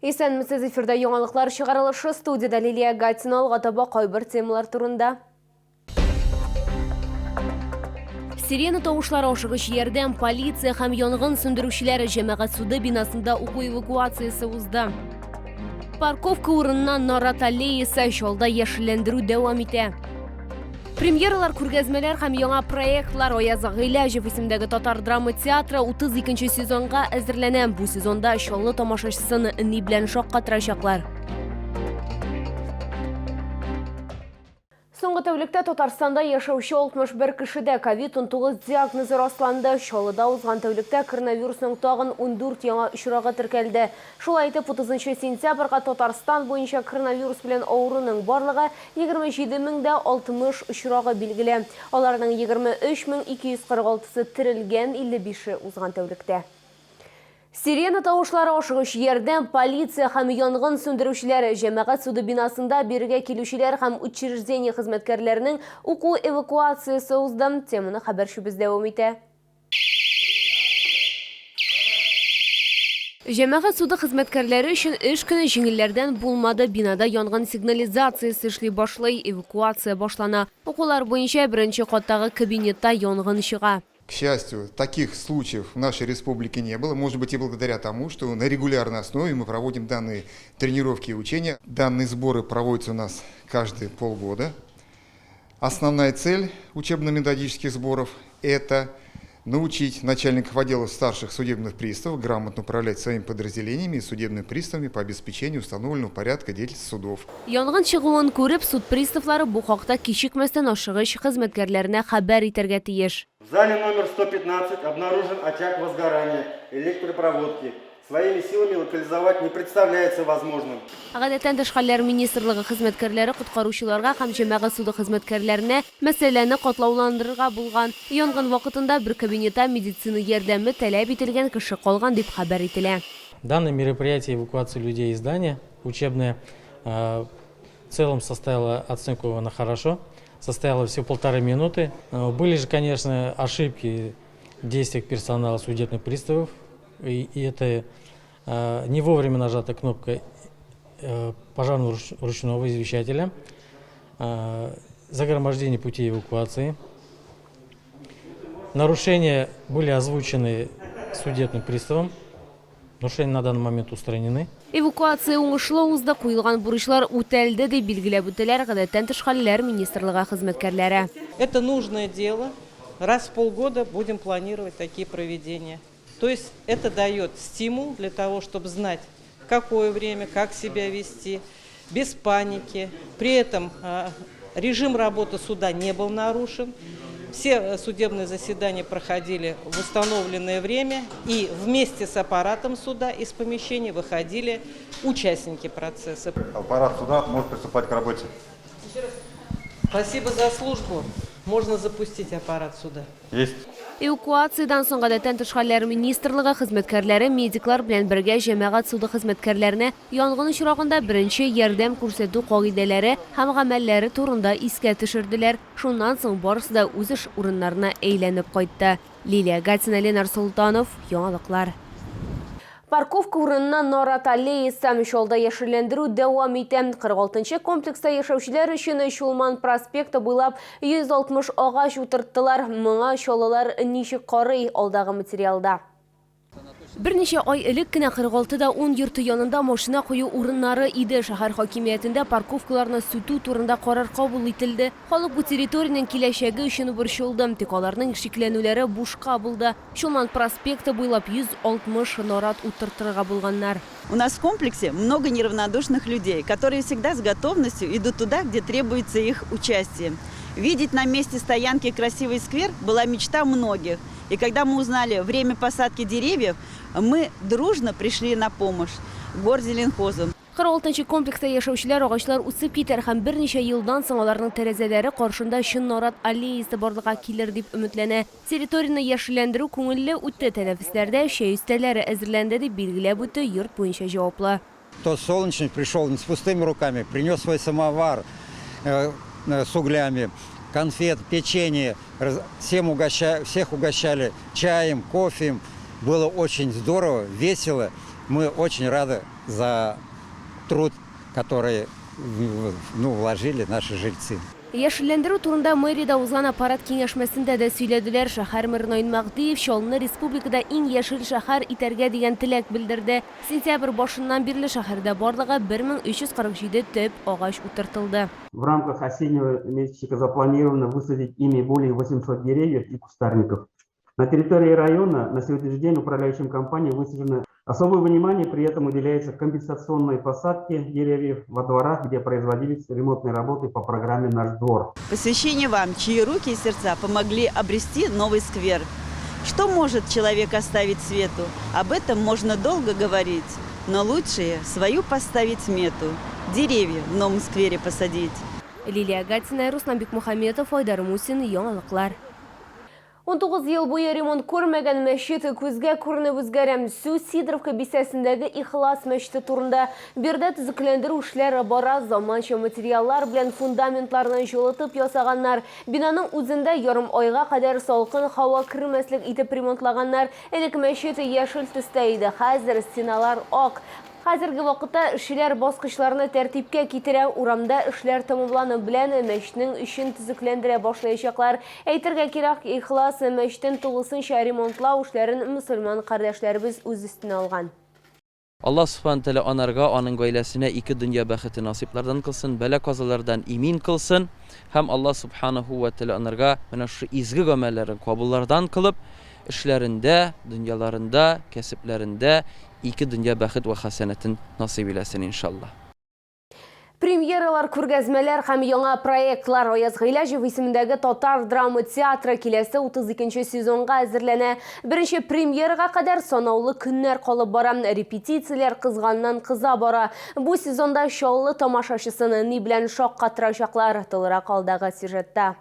Исәнмесез, эфирда яңалыклар чыгарылышы, студияда Лилия Гатина алгатаба кайбер темалар турында. Сирена тавышлары ашыгыч ярдәм, полиция һәм янгын сүндерүчеләре җәмәгать суды бинасында уку эвакуациясе узды. Парковка урынынан Нарат аллеясы чалда яшелләндерү дәвам итә. Премьералар, күргәзмәләр һәм яңа проектлар Аяз Гыйләҗев исемендәге Татар драма театры 32нче сезонга әзерләнә. Бу сезонда чаллы тамашачысын ни белән шаккатырачаклар. Соңгы тәүлектә Татарстанда яшәүче 61 кешедә COVID-19 диагнозы расланды. Чаллыда узган тәүлектә коронавирусның тагын 14 яңа очрагы теркәлде. Шулай итеп, 30 сентябрьгә Татарстан буенча коронавирус белән авыруның барлыгы 27060 очрагы билгеле. Аларның 23246-сы терелгән, 55-е узган тәүлектә. Сирена тавышлары ашыгыч ярдәм, полиция һәм янгын сүндерүчеләре җәмәгать суды бинасында биргә килүчеләр һәм учреждение хезмәткәрләренең уку эвакуациясе узды. Теманы хәбәрчебез дәвам итә. Җәмәгать суды хезмәткәрләре өчен эш көне җиңелләрдән булмады. Бинада янгын сигнализациясе эшли башлый, эвакуация башлана. Укулар буенча беренче каттагы кабинетта янгын чыга. К счастью, таких случаев в нашей республике не было. Может быть, и благодаря тому, что на регулярной основе мы проводим данные тренировки и учения. Данные сборы проводятся у нас каждые полгода. Основная цель учебно-методических сборов – это научить начальников отделов старших судебных приставов грамотно управлять своими подразделениями и судебными приставами по обеспечению установленного порядка деятельности судов. Янгын чыгуын күреп, суд приставлары бу хакта кичикмәстән ашыгыч хезмәткәрләренә хәбәр итәргә тиеш. В зале номер 115 обнаружен очаг возгорания электропроводки. Своими силами локализовать не представляется возможным. Гадәттән тыш хәлләр министрлыгы хезмәткәрләре коткаручыларга һәм җәмәгать суды хезмәткәрләренә мәсьәләне катлауландырырга булган. Янгын вакытында бір кабинетта медицина ярдәме таләп ителгән кеше калган дип хәбәр ителә. Данное мероприятие эвакуации людей из здания учебное в целом составило оценку хорошо. Состояло всего 1,5 минуты. Были же, конечно, ошибки в действиях персонала судебных приставов. И это не вовремя нажата кнопка пожарного ручного извещателя, загромождение путей эвакуации. Нарушения были озвучены судебным приставом. Нарушения на данный момент устранены. Эвакуация уңышлы узды, куелган бурычлар үтәлде дип билгеләп үтәләр гадәттән тыш хәлләр министрлыгы хезмәткәрләре. Это нужное дело. Раз в полгода будем планировать такие проведения. То есть это дает стимул для того, чтобы знать, в какое время, как себя вести, без паники. При этом режим работы суда не был нарушен. Все судебные заседания проходили в установленное время, и вместе с аппаратом суда из помещения выходили участники процесса. Аппарат суда может приступать к работе. Спасибо за службу. Можно запустить аппарат суда. Есть. Эвакуациядан соң гадәттән тыш хәлләр министрлыгы хезмәткәрләре медиклар белән бергә җәмәгать суды хезмәткәрләренә янгын очрагында беренче ярдәм күрсәтү кагыйдәләре һәм гамәлләре турында искә төшерделәр. Шуннан соң барысы да үз эш урыннарына әйләнеп кайтты. Лилия Гатина, Ленар Султанов, яңалыклар. Парковка урынынан Нарат аллеясы чалда яшелләндерү дәвам итә. 46-нчы комплекста яшәүчеләр өчен Чулман проспекты буйлап 160 агач утырттылар. Моңа чаллылар ничек карый алдагы материалда. Берничә ай элек кенә 46-да 10 йорты янында машина кую урыннары иде. Шәһәр хакимиятендә парковкаларны сүтү турында карар кабул ителде. Халык бу территорияның киләчәге өчен борчылды. Тик аларның шикләнүләре бушка булды. Чулман проспекты буйлап 160 нарат утыртырга булганнар. У нас в комплексе много неравнодушных людей, которые всегда с готовностью идут туда, где требуется их участие. Видеть на месте стоянки красивый сквер была мечта многих. И когда мы узнали время посадки деревьев, мы дружно пришли на помощь горзеленхозу. 46-нчы комплекста яшәүчеләр агачлар үсеп китәр һәм берничә елдан соң аларның тәрәзәләре каршында чын нарат аллеясы барлыга килер дип өметләнә. Территорияны яшелләндерү күңелле үтте. Тәнәфесләрдә чәй өстәлләре әзерләнде дип билгеләп үтте йорт буенча җаваплы. Тот солнечный пришел не с пустыми руками, принес свой самовар с углями, конфет, печенье. Всех угощали чаем, кофе. Было очень здорово, весело. Мы очень рады за труд, который вложили наши жильцы. Яшиллендирүү турында мэрияда узган аппарат кеңешмесинде де сүйлөдүлөр. Шахар мэри Ноин Магдиев Шолны республикада иң яшыл шахар итәргә дигән теләк белдерде. Сентябрь башыннан бирле шәһәрдә барлыгы 1347 төп агач утыртылды. В рамках осеннего месячника запланировано высадить ими более 800 деревьев и кустарников. На территории района на сегодняшний день управляющим компанией высажено особое внимание, при этом уделяется компенсационной посадке деревьев во дворах, где производились ремонтные работы по программе «Наш двор». Посвящение вам, чьи руки и сердца помогли обрести новый сквер. Что может человек оставить свету? Об этом можно долго говорить, но лучшее свою поставить мету. Деревья в новом сквере посадить. Лилия Гатина, Руслан Бекмухаметов, Айдар Мусин, яңалыклар. 19 ел буе ремонт көрмәгән мәчет күзгә күренеп үзгәрәм. Су Сидоровка бистәсендәге Ихлас мәчете турында бердә төзекләндерү эшләре бара. Заманча материаллар белән фундаментларны җылытып ясаганнар. Бинаның үзендә ярым айга кадәр салкын һава кермәслек итеп ремонтлаганнар. Элек мәчет яшел төстә иде, хәзер стеналар ак. Хәзерге вакытта эшләр баскычларны тәртипкә китерә, урамда эшләр тәмамланып белән мәчетнең өчен төзекләндерә башлаячаклар. Әйтергә кирәк, Ихлас мәчетен тулысынча ремонтлау эшләрен мөселман кардәшләребез үз өстенә алган. Allah subhanahu teala anarga, aның гаиләсенә ике дөнья бәхете насыйплардан кылсын, бәла казалардан имин кылсын. Һәм Allah subhanahu wa teala анарга менә шу изге гамәлләрен кабуллардан кылып, эшләрендә, дөньяларында, кәсепләрендә ике дөнья бәхет ва хәсәнәтен насыйп итсен иншаллах. Премьералар, күргәзмәләр һәм яңа проектлар. Аяз Гыйләҗев исемендәге Татар драма театры киләсе 32нче сезонга әзерләнә. Беренче премьерага кадәр санаулы көннәр калып бара. Репетицияләр кызганнан-кыза бара. Бу сезонда шаулы тамашачысыны ни белән шаккатырачаклар, тылырак алдагы сюжетта.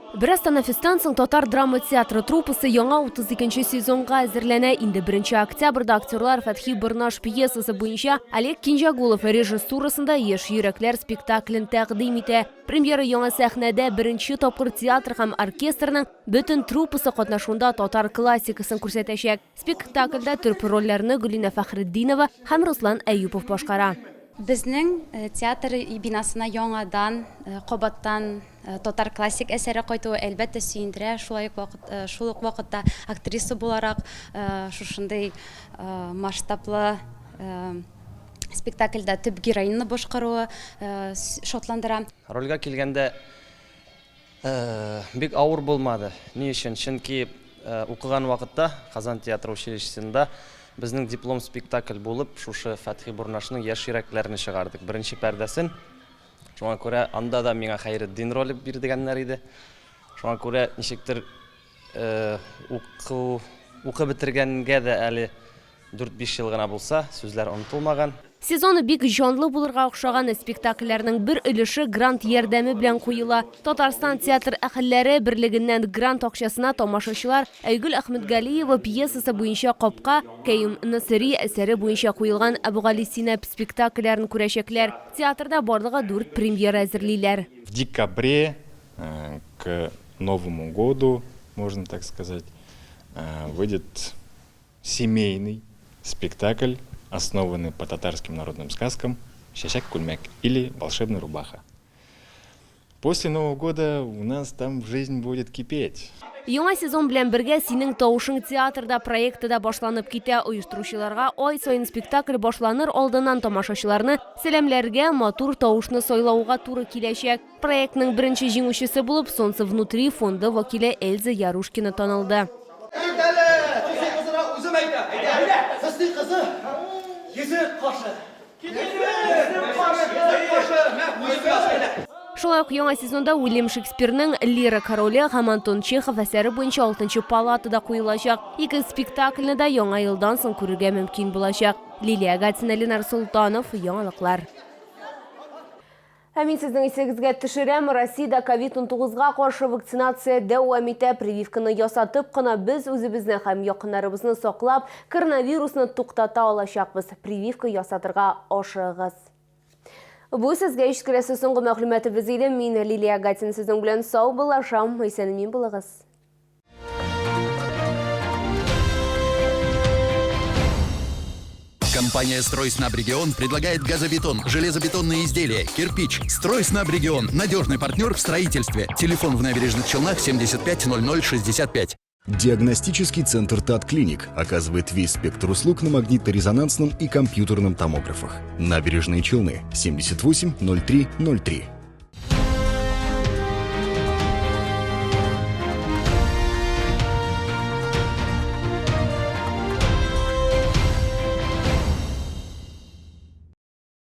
Бераз танафистан соң Татар драма театры труппасы яңа 32нче сезонга әзерләнә. Инде 1 октябрьдә актерлар Фәтхи Бырнаш пьесасы буенча Олег Кинҗагулов режиссурасында Яшь йөрәкләр спектаклен тәкъдим итә. Премьера яңа сәхнәдә беренче тапкыр театр һәм оркестрның бөтен труппасы катнашуында татар классикасын күрсәтәчәк. Спектакльдә төп рольләрне Гөлинә Фәхретдинова һәм Руслан Әюпов башкара. Безнең театр бинасына яңадан кабаттан татар классик әсәре кайтуы әлбәттә сөендерә. Шул ук вакытта актриса буларак шушындый масштаблы спектакльдә төп героинны башкаруы шатландыра. Рольгә килгәндә бик авыр булмады. Ни өчен? Чөнки укыган вакытта Казан театр училищесында безнең диплом спектакль булып, шушы Фәтхи Бырнашның яшь йөрәкләрне чыгардык. Беренче пәрдәсен. Шуңа күрә анда да миңа Хәйретдин роле бирдегәннәр иде. Шуңа күрә ничектер укып бетергәнгә дә әле 4-5 ел гына булса, сүзләр онытылмаган. Сезоны бик җанлы булырга охшаган спектакльләрнең бер өлеше грант ярдәме белән куела. Татарстан театр әһелләре берлегеннән грант акчасына тамашачылар Айгөл Әхмәтгалиева пьесасы буенча Капка, Кәйүм Насыри әсәре буенча куелган Әбүгали Синәп спектакльләрен күрәчәкләр. Театрда барлыгы 4 премьера әзерлиләр. В декабре к Новому году, можно так сказать, выйдет семейный спектакль, основанный по татарским народным сказкам «Шәшәк-күлмәк» или «Волшебная рубаха». После Нового года у нас там жизнь будет кипеть. Яңа сезон белән бергә синең тавышың театрда проекты да башланып китә. Оештыручыларга ай сайын спектакль башланыр алдыннан тамашачыларны сәламләргә, матур тавышны сайлауга туры киләчәк. Проектның беренче җиңүчесе булып Солнце внутри фонды вәкиле Эльза Ярушкина танылды. Шулай ук яңа сезонда Уильям Шекспирның Лира короле һәм Антон Чехов әсәре буенча 6-нчы палатада куелачак. Ике спектакльне дә яңа елдан соң күрергә мөмкин булачак. Лилия Гатина, Ленар Султанов, яңалыклар. Мин сезнең исегезгә төшерәм. Россиядә COVID-19-га каршы вакцинация дәвам итә. Прививканы ясатып кына без үзебезне һәм якыннарыбызны саклап, коронавирусны туктата алачакбыз. Прививка ясатырга ашыгыз. Бу сезгә ишкеләсе соңгы мәгълүматыбыз иде. Мин Лилия Гатин сезнең белән сау булашам. Исән-имин булыгыз. Компания «Стройснабрегион» предлагает газобетон, железобетонные изделия, кирпич. «Стройснабрегион» – надежный партнер в строительстве. Телефон в Набережных Челнах 75 00 65. Диагностический центр ТАТ-клиник оказывает весь спектр услуг на магнитно-резонансном и компьютерном томографах. Набережные Челны 78 03 03.